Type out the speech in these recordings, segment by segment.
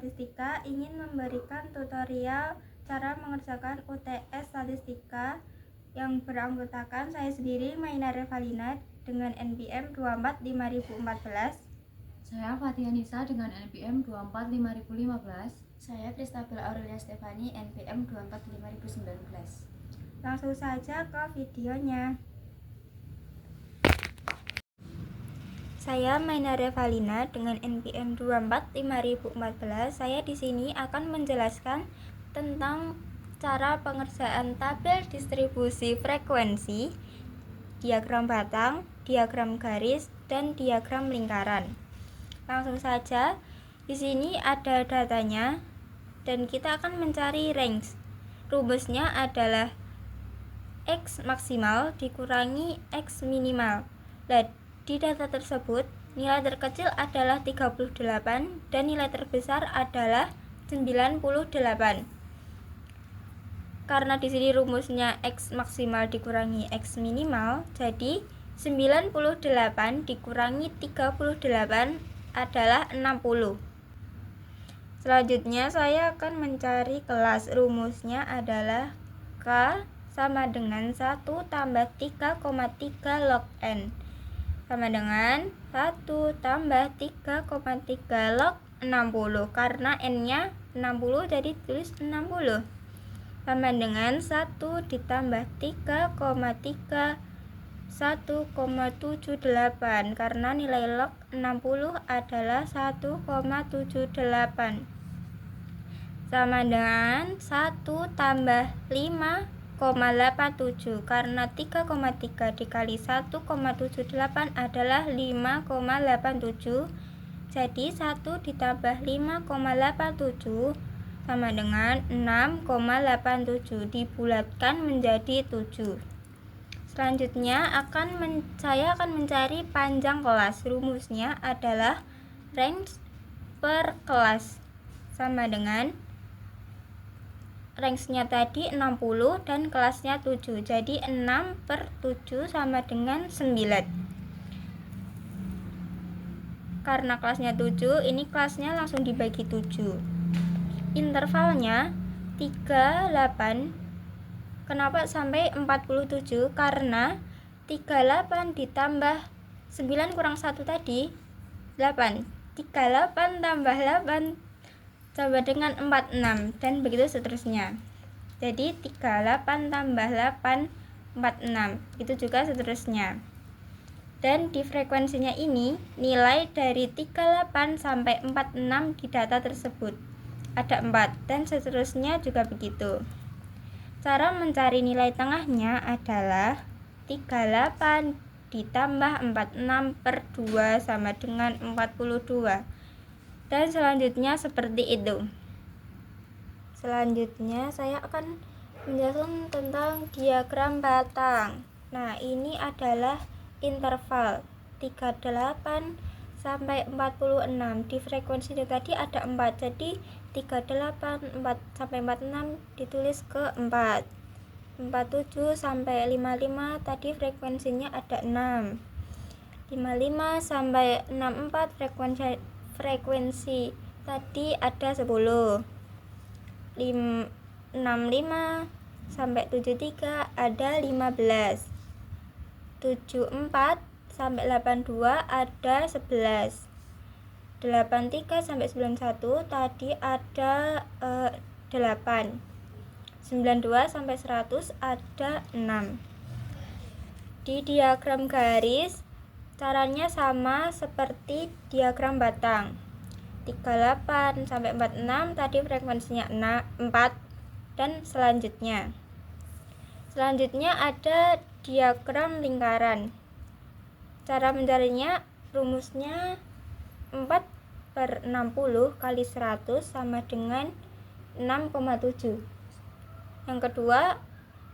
Statistika ingin memberikan tutorial cara mengerjakan UTS Statistika yang beranggotakan saya sendiri, Maina Revalina dengan NPM 245014. Saya Fatia Nisa dengan NPM 245015. Saya Pristabel Aurelia Stefani NPM 245019. Langsung saja ke videonya. Saya Maina Revalina dengan NPM 245014. Saya di sini akan menjelaskan tentang cara pengerjaan tabel distribusi frekuensi, diagram batang, diagram garis, dan diagram lingkaran. Langsung saja, di sini ada datanya dan kita akan mencari range. Rumusnya adalah X maksimal dikurangi X minimal. Di data tersebut, nilai terkecil adalah 38 dan nilai terbesar adalah 98. Karena di sini rumusnya X maksimal dikurangi X minimal, jadi 98 dikurangi 38 adalah 60. Selanjutnya saya akan mencari kelas. Rumusnya adalah K sama dengan 1 tambah 3,3 log N sama dengan 1 tambah 3,3 log 60. Karena N-nya 60 jadi tulis 60 sama dengan 1 ditambah 3,3 1,78 karena nilai log 60 adalah 1,78 sama dengan 1 tambah 5,87 karena 3,3 dikali 1,78 adalah 5,87. Jadi 1 ditambah 5,87 sama dengan 6,87 dibulatkan menjadi 7. Selanjutnya saya akan mencari panjang kelas. Rumusnya adalah range per kelas sama dengan range-nya tadi 60 dan kelasnya 7. Jadi 6 per 7 sama dengan 9. Karena kelasnya 7, ini kelasnya langsung dibagi 7. Intervalnya 38. Kenapa sampai 47? Karena 38 ditambah 9 kurang 1 tadi 8. 38 tambah 8 sama dengan 46 dan begitu seterusnya. Jadi 38 tambah 8 46. Itu juga seterusnya. Dan di frekuensinya ini nilai dari 38 sampai 46 di data tersebut ada 4 dan seterusnya juga begitu. Cara mencari nilai tengahnya adalah 38 ditambah 46 per 2 sama dengan 42. Dan selanjutnya seperti itu. Selanjutnya saya akan menjelaskan tentang diagram batang. Nah, ini adalah interval 38 sampai 46. Di frekuensinya tadi ada 4. Jadi 38 4 sampai 46 ditulis ke 4. 47 sampai 55 tadi frekuensinya ada 6. 55 sampai 64 frekuensi tadi ada 10. 65 sampai 73 ada 15. 74 sampai 82 ada 11. 83 sampai 91 tadi ada 8. 92 sampai 100 ada 6. Di diagram garis caranya sama seperti diagram batang. 38 sampai 46 tadi frekuensinya 4 dan selanjutnya. Selanjutnya ada diagram lingkaran. Cara mencarinya rumusnya 4 per 60 kali 100 sama dengan 6,7. Yang kedua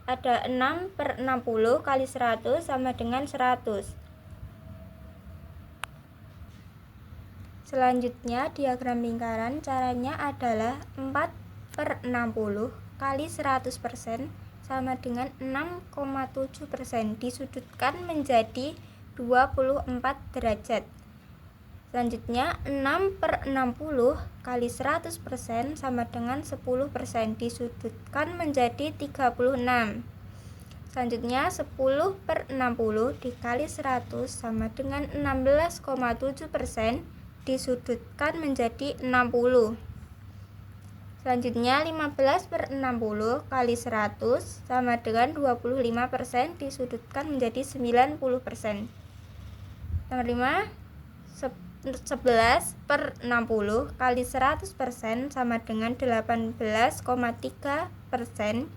ada 6 per 60 kali 100 sama dengan 100. Selanjutnya diagram lingkaran caranya adalah 4 per 60 kali 100% sama dengan 6,7% disudutkan menjadi 24 derajat Selanjutnya 6/60 kali 100% sama dengan 10%, disudutkan menjadi 36. Selanjutnya 10/60 dikali 100 sama dengan 16,7%, disudutkan menjadi 60. Selanjutnya 15/60 kali 100 sama dengan 25%, disudutkan menjadi 90%. Nomor 5, 11/60 kali 100% sama dengan 18,3%,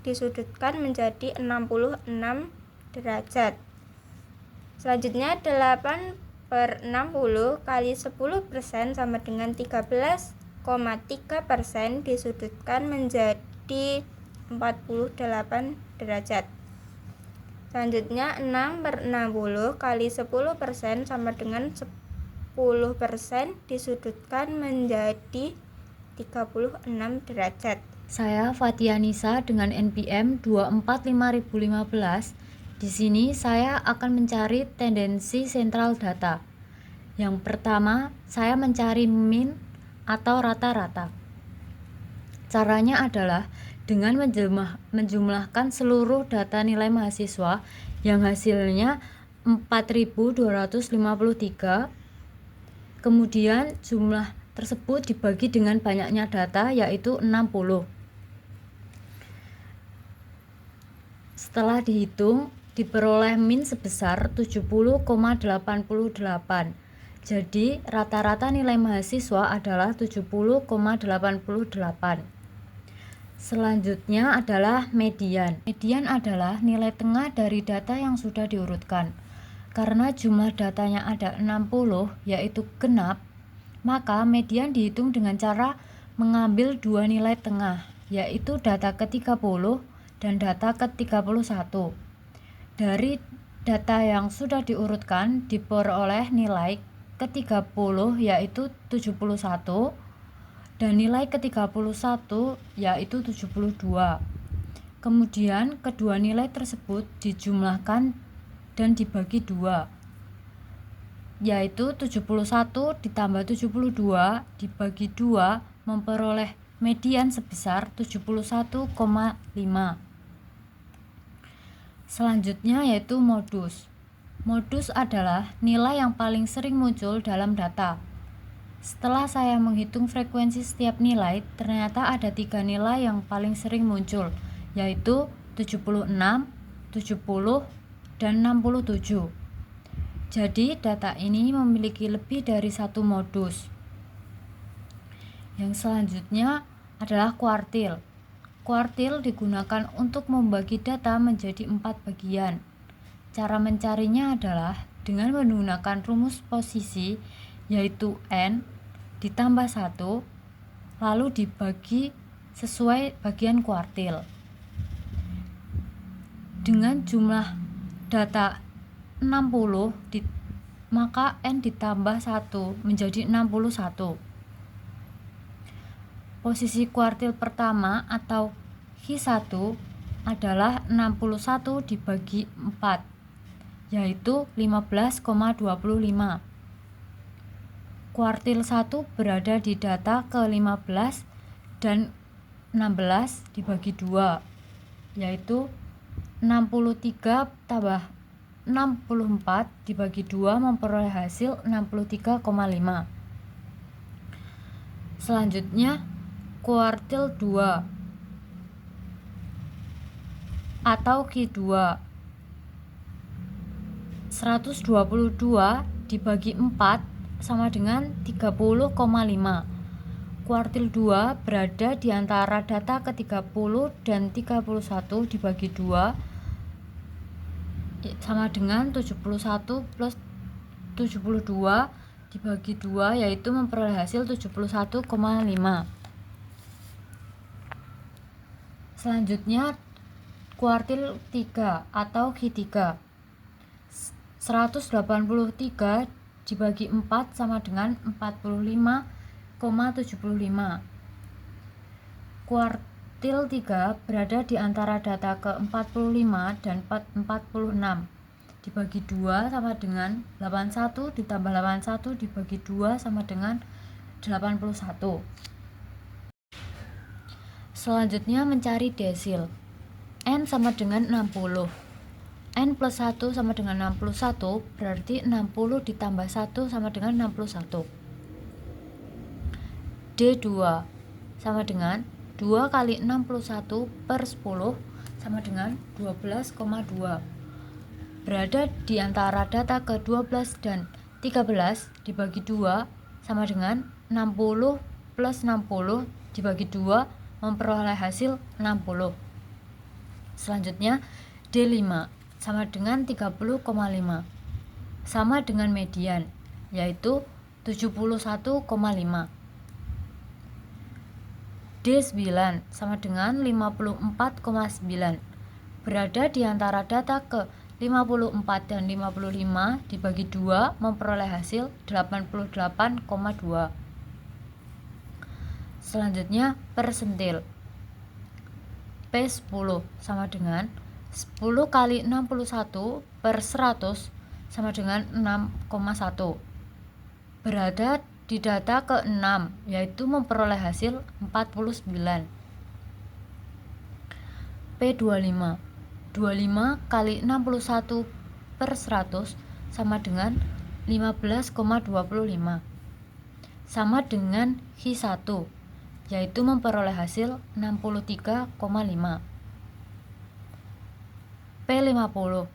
disudutkan menjadi 66 derajat. Selanjutnya 8/60 kali 10% sama dengan 13,3%, disudutkan menjadi 48 derajat. Selanjutnya 6/60 kali 10% sama dengan 10%, disudutkan menjadi 36 derajat. Saya Fatia Nisa dengan NPM 245.015. Di sini saya akan mencari tendensi sentral data. Yang pertama, saya mencari mean atau rata-rata. Caranya adalah dengan menjumlahkan seluruh data nilai mahasiswa yang hasilnya 4.253. Kemudian jumlah tersebut dibagi dengan banyaknya data, yaitu 60. Setelah dihitung, diperoleh min sebesar 70,88. Jadi rata-rata nilai mahasiswa adalah 70,88. Selanjutnya adalah median. Median adalah nilai tengah dari data yang sudah diurutkan. Karena jumlah datanya ada 60, yaitu genap, maka median dihitung dengan cara mengambil dua nilai tengah, yaitu data ke-30 dan data ke-31. Dari data yang sudah diurutkan diperoleh nilai ke-30 yaitu 71 dan nilai ke-31 yaitu 72. Kemudian kedua nilai tersebut dijumlahkan dan dibagi 2, yaitu 71 ditambah 72 dibagi 2 memperoleh median sebesar 71,5. Selanjutnya yaitu modus. Modus adalah nilai yang paling sering muncul dalam data. Setelah saya menghitung frekuensi setiap nilai, ternyata ada 3 nilai yang paling sering muncul, yaitu 76, 70, dan 67. Jadi data ini memiliki lebih dari satu modus. Yang selanjutnya adalah kuartil. Kuartil digunakan untuk membagi data menjadi 4 bagian. Cara mencarinya adalah dengan menggunakan rumus posisi, yaitu N ditambah 1, lalu dibagi sesuai bagian kuartil. Dengan jumlah data 60, maka N ditambah 1 menjadi 61. Posisi kuartil pertama atau Q1 adalah 61 dibagi 4, yaitu 15,25. Kuartil 1 berada di data ke-15 dan 16 dibagi 2, yaitu 63 tambah 64 dibagi 2 memperoleh hasil 63,5. Selanjutnya kuartil 2 atau Q2, 122 dibagi 4 sama dengan 30,5. Kuartil 2 berada di antara data ke-30 dan 31 dibagi 2 sama dengan 71 plus 72 dibagi 2, yaitu memperoleh hasil 71,5. Selanjutnya kuartil 3 atau Q3, 183 dibagi 4 sama dengan 45,75. Kuartil 3 berada di antara data ke-45 dan 46 dibagi 2 sama dengan 81 ditambah 81 dibagi 2 sama dengan 81. Selanjutnya mencari desil. N sama dengan 60. N plus 1 sama dengan 61, berarti 60 ditambah 1 sama dengan 61. D2 sama dengan 2 kali 61 per 10 sama dengan 12,2. Berada di antara data ke 12 dan 13 dibagi 2 sama dengan 60 plus 60 dibagi 2 memperoleh hasil 60. Selanjutnya D5 sama dengan 30,5 sama dengan median, yaitu 71,5. D9 sama dengan 54,9. Berada di antara data ke 54 dan 55 dibagi 2 memperoleh hasil 88,2. Selanjutnya persentil. P10 sama dengan 10 kali 61 per 100 sama dengan 6,1. Berada di data ke-6, yaitu memperoleh hasil 49. P25 25 kali 61 per 100 sama dengan 15,25. Sama dengan Q1, yaitu memperoleh hasil 63,5. P50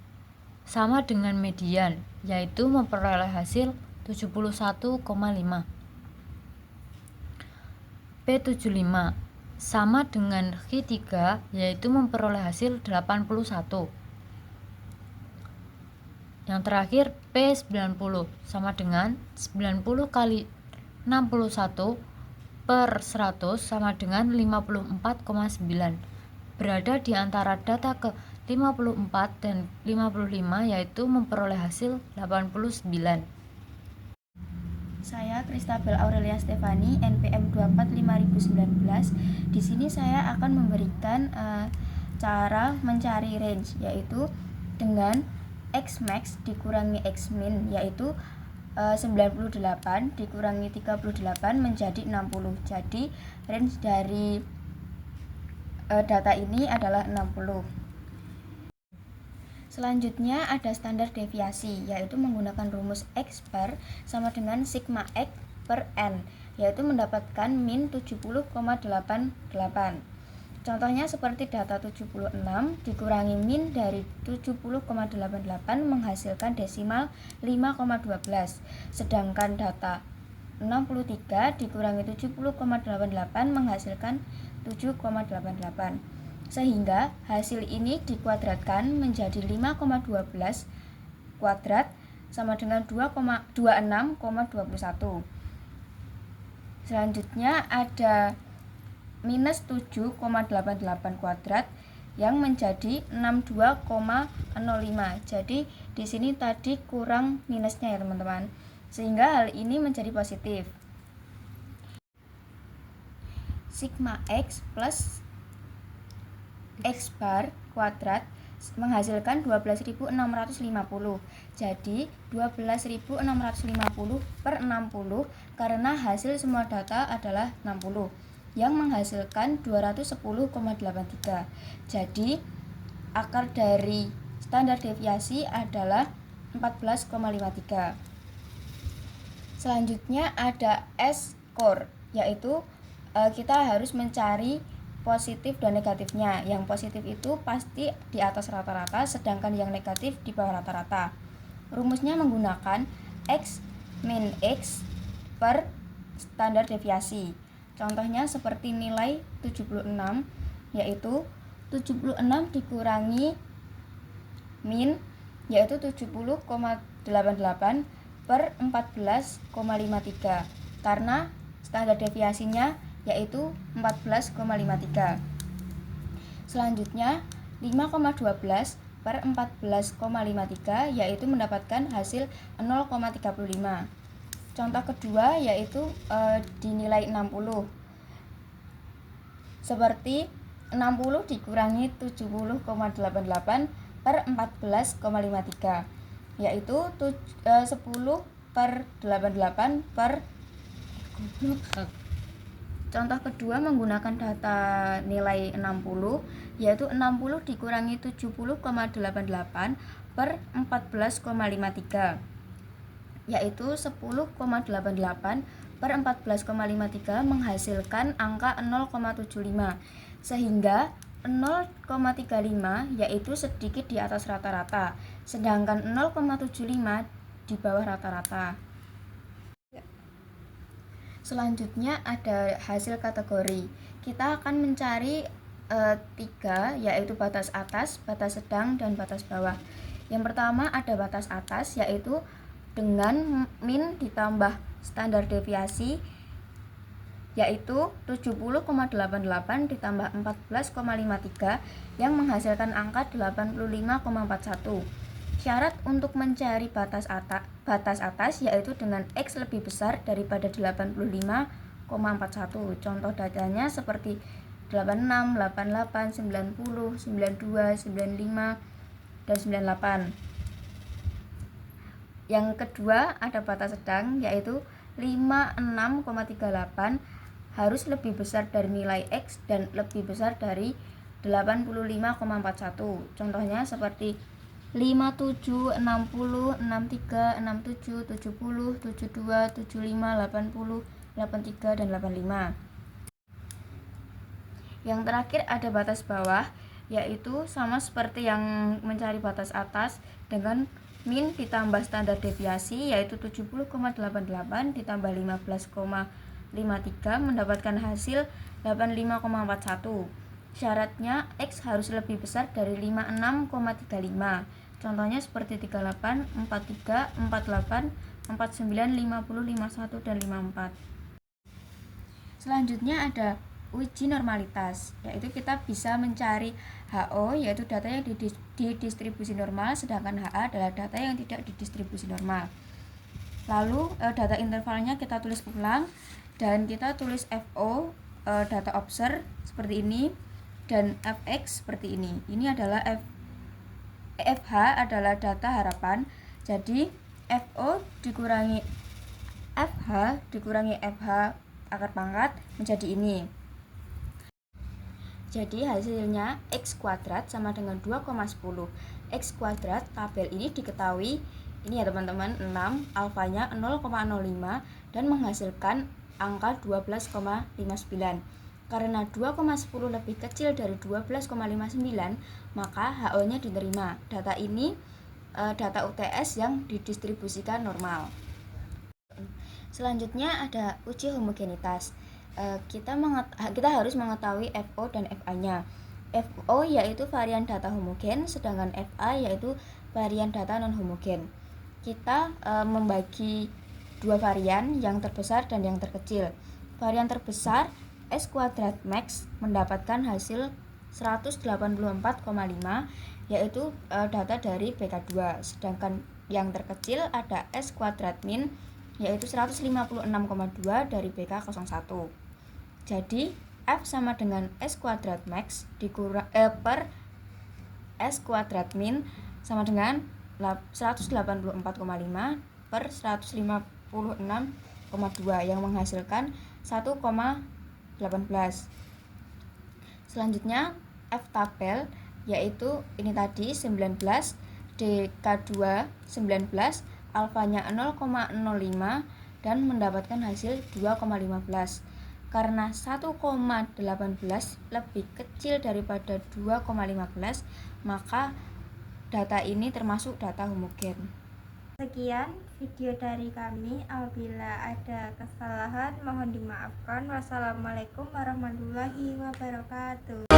sama dengan median, yaitu memperoleh hasil 71,5. P75 sama dengan Q3, yaitu memperoleh hasil 81. Yang terakhir P90 sama dengan 90 kali 61 per 100 sama dengan 54,9. Berada di antara data ke 54 dan 55, yaitu memperoleh hasil 89. Saya Kristabel Aurelia Stefani, NPM 24/5019. Di sini saya akan memberikan cara mencari range, yaitu dengan X max dikurangi X min, yaitu 98 dikurangi 38 menjadi 60. Jadi range dari data ini adalah 60. Selanjutnya ada standar deviasi, yaitu menggunakan rumus X bar sama dengan sigma X per N, yaitu mendapatkan min 70,88. Contohnya seperti data 76 dikurangi min dari 70,88 menghasilkan desimal 5,12. Sedangkan data 63 dikurangi 70,88 menghasilkan 7,88. Sehingga hasil ini dikuadratkan menjadi 5,12 kuadrat sama dengan 26,21. Selanjutnya ada minus 7,88 kuadrat yang menjadi 62,05. Jadi di sini tadi kurang minusnya ya teman-teman, sehingga hal ini menjadi positif. Sigma X plus X bar kuadrat menghasilkan 12.650. Jadi 12.650 per 60 karena hasil semua data adalah 60 yang menghasilkan 210,83. Jadi akar dari standar deviasi adalah 14,53. Selanjutnya ada S-score, yaitu kita harus mencari positif dan negatifnya. Yang positif itu pasti di atas rata-rata, sedangkan yang negatif di bawah rata-rata. Rumusnya menggunakan X min X per standar deviasi. Contohnya seperti nilai 76, yaitu 76 dikurangi min, yaitu 70,88 per 14,53, karena standar deviasinya yaitu 14,53. Selanjutnya 5,12 per 14,53 yaitu mendapatkan hasil 0,35. Contoh kedua yaitu dinilai 60. Seperti 60 dikurangi 70,88 per 14,53. yaitu 10/88 per. Contoh kedua menggunakan data nilai 60, yaitu 60 dikurangi 70,88 per 14,53, yaitu 10,88 per 14,53 menghasilkan angka 0,75, sehingga 0,35 yaitu sedikit di atas rata-rata, sedangkan 0,75 di bawah rata-rata. Selanjutnya ada hasil kategori. Kita akan mencari 3, yaitu batas atas, batas sedang, dan batas bawah. Yang pertama ada batas atas, yaitu dengan min ditambah standar deviasi, yaitu 70,88 ditambah 14,53 yang menghasilkan angka 85,41. Syarat untuk mencari batas atas yaitu dengan X lebih besar daripada 85,41. Contoh datanya seperti 86, 88, 90, 92, 95, dan 98. Yang kedua ada batas sedang, yaitu 56,38 harus lebih besar dari nilai X dan lebih besar dari 85,41. Contohnya seperti 57, 60, 63, 67, 70, 72, 75, 80, 83, dan 85. Yang terakhir ada batas bawah, yaitu sama seperti yang mencari batas atas dengan min ditambah standar deviasi, yaitu 70,88 ditambah 15,53 mendapatkan hasil 85,41. Syaratnya X harus lebih besar dari 56,35. Contohnya seperti 38, 43, 48, 49, 50, 51, dan 54. Selanjutnya ada uji normalitas, yaitu kita bisa mencari HO, yaitu data yang didistribusi normal, sedangkan HA adalah data yang tidak didistribusi normal. Lalu data intervalnya kita tulis ulang, dan kita tulis FO, data observe seperti ini, dan Fx seperti ini. Ini adalah FH adalah data harapan, jadi FO dikurangi FH dikurangi FH akar pangkat menjadi ini. Jadi hasilnya X kuadrat sama dengan 2,10. X kuadrat tabel ini diketahui, ini ya teman-teman, 6, alfanya 0,05 dan menghasilkan angka 12,59. Karena 2,10 lebih kecil dari 12,59, maka HO-nya diterima. Data ini data UTS yang didistribusikan normal. Selanjutnya ada uji homogenitas. Kita harus mengetahui FO dan FA-nya. FO yaitu varian data homogen, sedangkan FA yaitu varian data non homogen. Kita membagi dua varian, yang terbesar dan yang terkecil. Varian terbesar S kuadrat max mendapatkan hasil 184,5, yaitu data dari BK2, sedangkan yang terkecil ada S kuadrat min, yaitu 156,2 dari BK01. Jadi F sama dengan S kuadrat max per S kuadrat min sama dengan 184,5 per 156,2 yang menghasilkan 1,18. Selanjutnya F tabel, yaitu ini tadi 19, DK2 19, alfanya 0,05 dan mendapatkan hasil 2,15. Karena 1,18 lebih kecil daripada 2,15, maka data ini termasuk data homogen. Sekian video dari kami. Apabila ada kesalahan mohon dimaafkan. Wassalamualaikum warahmatullahi wabarakatuh.